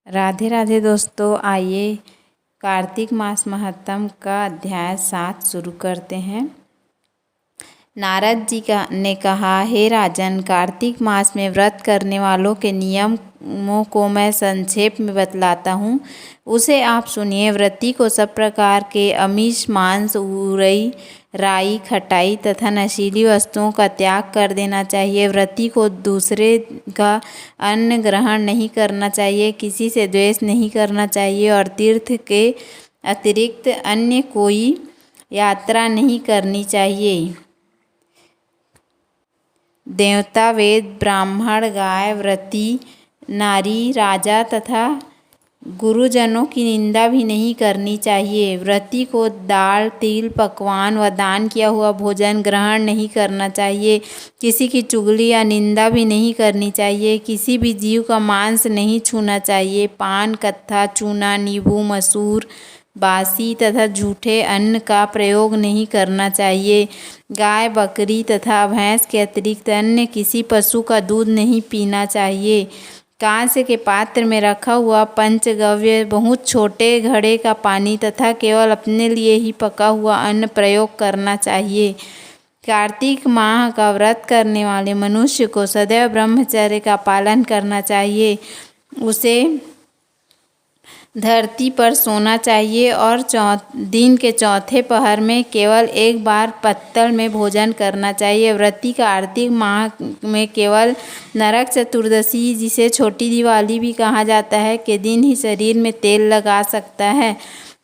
राधे राधे दोस्तों, आइए कार्तिक मास महत्तम का अध्याय 7 शुरू करते हैं। नारद जी ने कहा, हे राजन, कार्तिक मास में व्रत करने वालों के नियमों को मैं संक्षेप में बतलाता हूँ, उसे आप सुनिए। व्रती को सब प्रकार के आमिष, मांस, उरई, राई, खटाई तथा नशीली वस्तुओं का त्याग कर देना चाहिए। व्रती को दूसरे का अन्न ग्रहण नहीं करना चाहिए, किसी से द्वेष नहीं करना चाहिए और तीर्थ के अतिरिक्त अन्य कोई यात्रा नहीं करनी चाहिए। देवता, वेद, ब्राह्मण, गाय, व्रती, नारी, राजा तथा गुरुजनों की निंदा भी नहीं करनी चाहिए। व्रती को दाल, तिल, पकवान व दान किया हुआ भोजन ग्रहण नहीं करना चाहिए। किसी की चुगली या निंदा भी नहीं करनी चाहिए। किसी भी जीव का मांस नहीं छूना चाहिए। पान, कत्था, चूना, नींबू, मसूर, बासी तथा झूठे अन्न का प्रयोग नहीं करना चाहिए। गाय, बकरी तथा भैंस के अतिरिक्त अन्य किसी पशु का दूध नहीं पीना चाहिए। कांस्य के पात्र में रखा हुआ पंचगव्य, बहुत छोटे घड़े का पानी तथा केवल अपने लिए ही पका हुआ अन्न प्रयोग करना चाहिए। कार्तिक माह का व्रत करने वाले मनुष्य को सदैव ब्रह्मचर्य का पालन करना चाहिए। उसे धरती पर सोना चाहिए और दिन के चौथे पहर में केवल एक बार पत्तल में भोजन करना चाहिए। व्रती कार्तिक माह में केवल नरक चतुर्दशी, जिसे छोटी दिवाली भी कहा जाता है, के दिन ही शरीर में तेल लगा सकता है।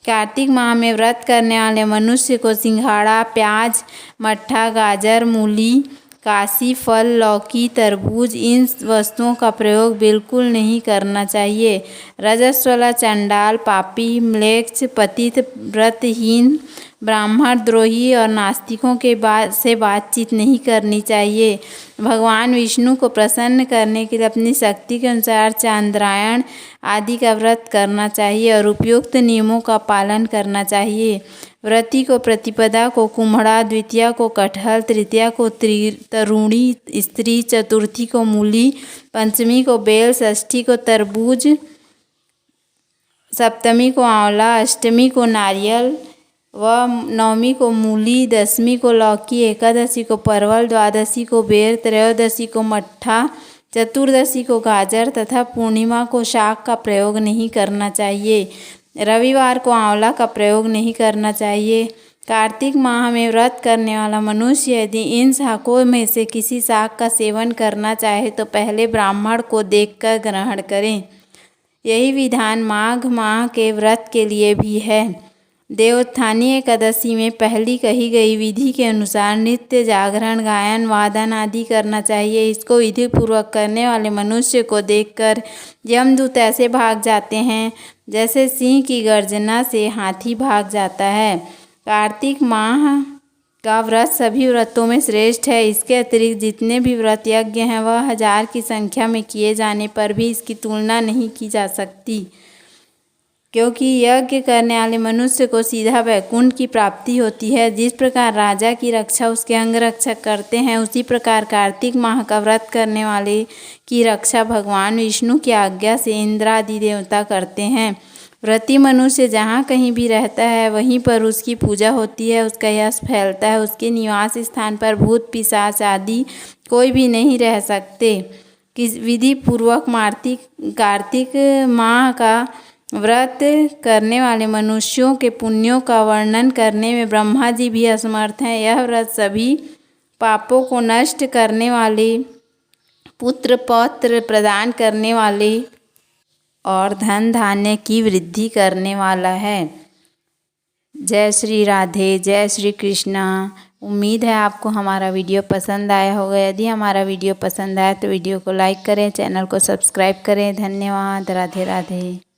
कार्तिक माह में व्रत करने वाले मनुष्य को सिंघाड़ा, प्याज, मट्ठा, गाजर, मूली, काशी फल, लौकी, तरबूज, इन वस्तुओं का प्रयोग बिल्कुल नहीं करना चाहिए। रजस्वला, चंडाल, पापी, म्लेच्छ, पतित, व्रतहीन, ब्राह्मण द्रोही और नास्तिकों के से बातचीत नहीं करनी चाहिए। भगवान विष्णु को प्रसन्न करने के लिए अपनी शक्ति के अनुसार चांद्रायण आदि का व्रत करना चाहिए और उपयुक्त नियमों का पालन करना चाहिए। व्रती को प्रतिपदा को कुम्हड़ा, द्वितीया को कटहल, तृतीया को तरूणी स्त्री, चतुर्थी को मूली, पंचमी को बेल, षष्ठी को तरबूज, सप्तमी को आंवला, अष्टमी को नारियल व नवमी को मूली, दसवीं को लौकी, एकादशी को परवल, द्वादशी को बेर, त्रयोदशी को मट्ठा, चतुर्दशी को गाजर तथा पूर्णिमा को शाक का प्रयोग नहीं करना चाहिए। रविवार को आंवला का प्रयोग नहीं करना चाहिए। कार्तिक माह में व्रत करने वाला मनुष्य यदि इन शाकों में से किसी शाक का सेवन करना चाहे तो पहले ब्राह्मण को देखकर ग्रहण करें। यही विधान माघ माह के व्रत के लिए भी है। देवोत्थानी एकादशी में पहली कही गई विधि के अनुसार नित्य जागरण, गायन, वादन आदि करना चाहिए। इसको विधि पूर्वक करने वाले मनुष्य को देखकर यमदूत ऐसे भाग जाते हैं जैसे सिंह की गर्जना से हाथी भाग जाता है। कार्तिक माह का व्रत सभी व्रतों में श्रेष्ठ है। इसके अतिरिक्त जितने भी व्रत यज्ञ हैं वह 1000 की संख्या में किए जाने पर भी इसकी तुलना नहीं की जा सकती, क्योंकि यज्ञ करने वाले मनुष्य को सीधा वैकुंठ की प्राप्ति होती है। जिस प्रकार राजा की रक्षा उसके अंगरक्षक करते हैं, उसी प्रकार कार्तिक माह का व्रत करने वाले की रक्षा भगवान विष्णु की आज्ञा से इंद्र आदि देवता करते हैं। व्रती मनुष्य जहाँ कहीं भी रहता है वहीं पर उसकी पूजा होती है, उसका यश फैलता है। उसके निवास स्थान पर भूत, पिशाच आदि कोई भी नहीं रह सकते। किस विधि पूर्वक कार्तिक माह का व्रत करने वाले मनुष्यों के पुण्यों का वर्णन करने में ब्रह्मा जी भी असमर्थ हैं। यह व्रत सभी पापों को नष्ट करने वाले, पुत्र पौत्र प्रदान करने वाले और धन धान्य की वृद्धि करने वाला है। जय श्री राधे, जय श्री कृष्णा। उम्मीद है आपको हमारा वीडियो पसंद आया होगा। यदि हमारा वीडियो पसंद आया तो वीडियो को लाइक करें, चैनल को सब्सक्राइब करें। धन्यवाद। राधे राधे।